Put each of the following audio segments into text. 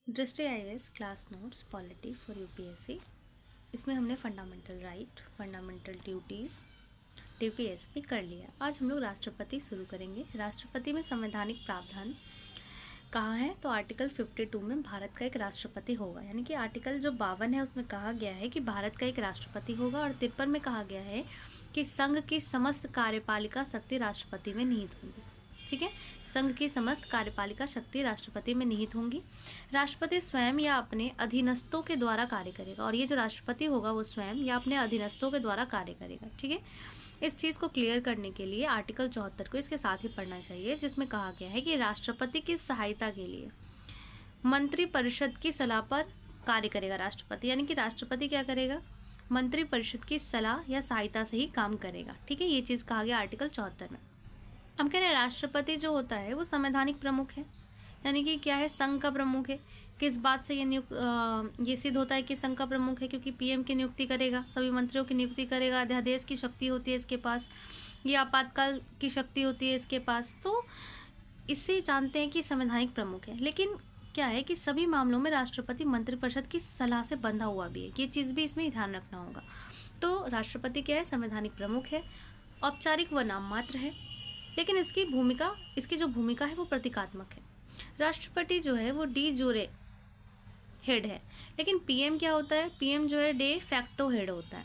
दृष्टि IAS class notes polity for UPSC. इसमें हमने फंडामेंटल राइट, फंडामेंटल ड्यूटीज़, टीपीएसपी कर लिया। आज हम लोग राष्ट्रपति शुरू करेंगे। राष्ट्रपति में संवैधानिक प्रावधान कहाँ है? तो आर्टिकल 52 में भारत का एक राष्ट्रपति होगा, यानी कि आर्टिकल जो 52 है उसमें कहा गया है कि भारत का एक राष्ट्रपति होगा, और 53 में कहा गया है कि संघ की समस्त कार्यपालिका शक्ति राष्ट्रपति में निहित होंगी। ठीक है, संघ की समस्त कार्यपालिका शक्ति राष्ट्रपति में निहित होंगी। राष्ट्रपति स्वयं या अपने अधीनस्थों के द्वारा कार्य करेगा, और ये जो राष्ट्रपति होगा वो स्वयं या अपने अधीनस्थों के द्वारा कार्य करेगा। ठीक है, इस चीज़ को क्लियर करने के लिए आर्टिकल 74 को इसके साथ ही पढ़ना चाहिए, जिसमें कहा गया है कि राष्ट्रपति की सहायता के लिए मंत्रिपरिषद की सलाह पर कार्य करेगा राष्ट्रपति। यानी कि राष्ट्रपति क्या करेगा? मंत्रिपरिषद की सलाह या सहायता से ही काम करेगा। ठीक है, ये चीज़ कहा गया आर्टिकल 74 में। हम कह रहे हैं राष्ट्रपति जो होता है वो संवैधानिक प्रमुख है, यानी कि क्या है? संघ का प्रमुख है। किस बात से ये सिद्ध होता है कि संघ का प्रमुख है? क्योंकि पीएम की नियुक्ति करेगा, सभी मंत्रियों की नियुक्ति करेगा, अध्यादेश की शक्ति होती है इसके पास, ये आपातकाल की शक्ति होती है इसके पास। तो इससे जानते हैं कि संवैधानिक प्रमुख है। लेकिन क्या है कि सभी मामलों में राष्ट्रपति मंत्रिपरिषद की सलाह से बंधा हुआ भी है, ये चीज़ भी इसमें ध्यान रखना होगा। तो राष्ट्रपति क्या है? संवैधानिक प्रमुख है, औपचारिक व नाम मात्र है, लेकिन इसकी जो भूमिका है वो प्रतीकात्मक है। राष्ट्रपति जो है वो डी जोरे हेड है, लेकिन पीएम क्या होता है? पीएम जो है डे फैक्टो हेड होता है,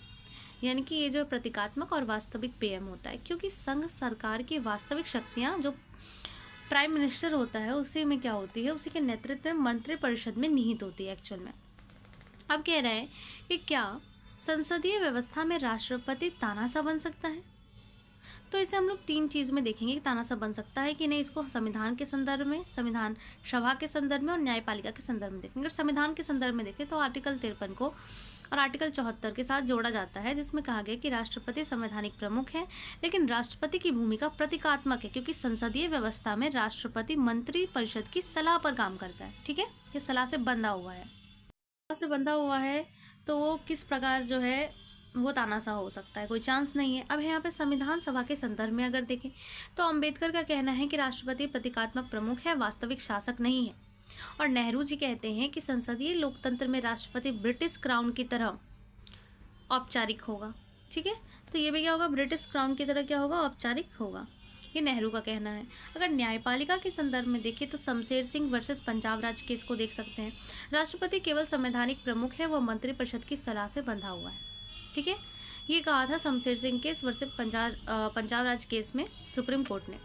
यानी कि ये जो प्रतीकात्मक और वास्तविक पीएम होता है, क्योंकि संघ सरकार की वास्तविक शक्तियाँ जो प्राइम मिनिस्टर होता है उसी में क्या होती है? उसी के नेतृत्व में मंत्रिपरिषद में निहित होती है एक्चुअल में। अब कह रहे हैं कि क्या संसदीय व्यवस्था में राष्ट्रपति तानाशाह बन सकता है? तो इसे हम लोग 3 चीज़ में देखेंगे कि तानाशाह बन सकता है कि नहीं। इसको संविधान के संदर्भ में, संविधान सभा के संदर्भ में और न्यायपालिका के संदर्भ में देखेंगे। अगर संविधान के संदर्भ में देखें तो आर्टिकल 53 को और आर्टिकल 74 के साथ जोड़ा जाता है, जिसमें कहा गया कि राष्ट्रपति संवैधानिक प्रमुख है, लेकिन राष्ट्रपति की भूमिका प्रतीकात्मक है, क्योंकि संसदीय व्यवस्था में राष्ट्रपति मंत्रिपरिषद की सलाह पर काम करता है। ठीक है, ये सलाह से बंधा हुआ है। सलाह से बंधा हुआ है तो वो किस प्रकार जो है वो तानाशाह हो सकता है? कोई चांस नहीं है। अब यहाँ पे संविधान सभा के संदर्भ में अगर देखें तो अंबेडकर का कहना है कि राष्ट्रपति प्रतीकात्मक प्रमुख है, वास्तविक शासक नहीं है। और नेहरू जी कहते हैं कि संसदीय लोकतंत्र में राष्ट्रपति ब्रिटिश क्राउन की तरह औपचारिक होगा। ठीक है, तो ये भी क्या होगा? ब्रिटिश क्राउन की तरह क्या होगा? औपचारिक होगा। ये नेहरू का कहना है। अगर न्यायपालिका के संदर्भ में देखें तो शमशेर सिंह वर्सेस पंजाब राज्य केस को देख सकते हैं। राष्ट्रपति केवल संवैधानिक प्रमुख है, वह मंत्रिपरिषद की सलाह से बंधा हुआ है। ठीक है, ये कहा था शमशेर सिंह केस वर्सेस पंजाब राज्य केस में सुप्रीम कोर्ट ने।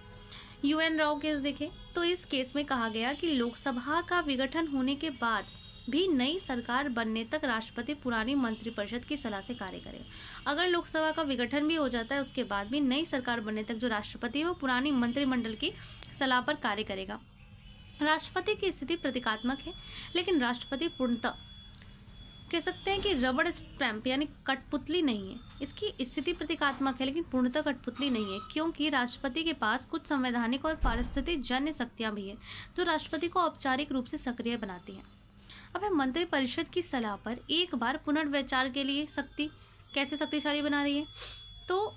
यूएन राव केस देखें तो इस केस में कहा गया कि लोकसभा का विघटन होने के बाद भी नई सरकार बनने तक राष्ट्रपति पुरानी मंत्रिपरिषद की सलाह से कार्य करेगा। अगर लोकसभा का विघटन भी हो जाता है उसके बाद भी नई सरकार बनने तक जो राष्ट्रपति है वो पुरानी मंत्रिमंडल की सलाह पर कार्य करेगा। राष्ट्रपति की स्थिति प्रतीकात्मक है, लेकिन राष्ट्रपति पूर्णतः कह सकते हैं कि रबड़ स्टैंप यानी कठपुतली नहीं है। इसकी स्थिति प्रतीकात्मक है लेकिन पूर्णतः कठपुतली नहीं है, क्योंकि राष्ट्रपति के पास कुछ संवैधानिक और पारिस्थितिक जन्य शक्तियां भी हैं जो राष्ट्रपति को औपचारिक रूप से सक्रिय बनाती हैं। अब है मंत्रिपरिषद की सलाह पर एक बार पुनर्विचार के लिए शक्ति कैसे शक्तिशाली बना रही है? तो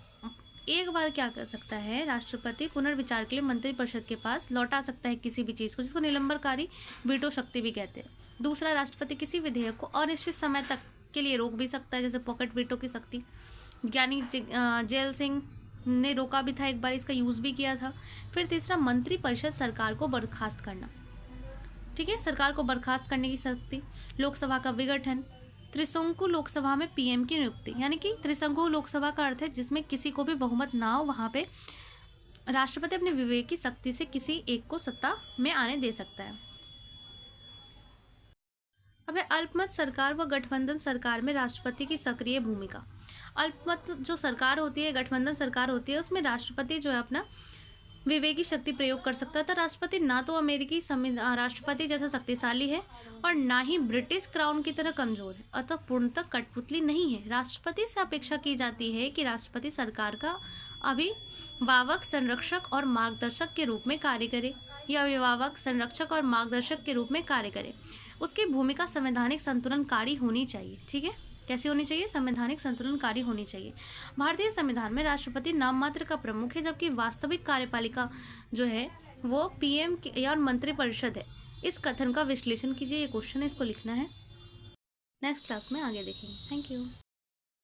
एक बार क्या कर सकता है राष्ट्रपति? पुनर्विचार के लिए मंत्रिपरिषद के पास लौटा सकता है किसी भी चीज़ को, जिसको निलंबनकारी वीटो शक्ति भी कहते हैं। दूसरा, राष्ट्रपति किसी विधेयक को अनिश्चित समय तक के लिए रोक भी सकता है, जैसे पॉकेट वीटो की शक्ति। ज्ञानी जैल सिंह ने रोका भी था, एक बार इसका यूज़ भी किया था। फिर तीसरा, मंत्रिपरिषद सरकार को बर्खास्त करना। ठीक है, सरकार को बर्खास्त करने की शक्ति। लोकसभा का विघटन। त्रिशंकु लोकसभा में पीएम की नियुक्ति, यानी कि त्रिशंकु लोकसभा का अर्थ है जिसमें किसी को भी बहुमत ना हो, वहाँ पे राष्ट्रपति अपने विवेक की शक्ति से किसी एक को सत्ता में आने दे सकता है। अब है अल्पमत सरकार व गठबंधन सरकार में राष्ट्रपति की सक्रिय भूमिका। अल्पमत जो सरकार होती है, गठबंधन सरकार होती है, उसमें राष्ट्रपति जो है अपना विवेकी शक्ति प्रयोग कर सकता था। राष्ट्रपति ना तो अमेरिकी राष्ट्रपति जैसा शक्तिशाली है और ना ही ब्रिटिश क्राउन की तरह कमजोर है, अतः पूर्णतः कठपुतली नहीं है। राष्ट्रपति से अपेक्षा की जाती है कि राष्ट्रपति सरकार का अभिभावक, संरक्षक और मार्गदर्शक के रूप में कार्य करे, या अभिभावक, संरक्षक और मार्गदर्शक के रूप में कार्य करे। उसकी भूमिका संवैधानिक संतुलनकारी होनी चाहिए। ठीक है, कैसी होनी चाहिए? संवैधानिक संतुलनकारी होनी चाहिए। भारतीय संविधान में राष्ट्रपति नाम मात्र का प्रमुख है, जबकि वास्तविक कार्यपालिका जो है वो पीएम और मंत्रिपरिषद है। इस कथन का विश्लेषण कीजिए, ये क्वेश्चन है, इसको लिखना है। नेक्स्ट क्लास में आगे देखेंगे। Thank you.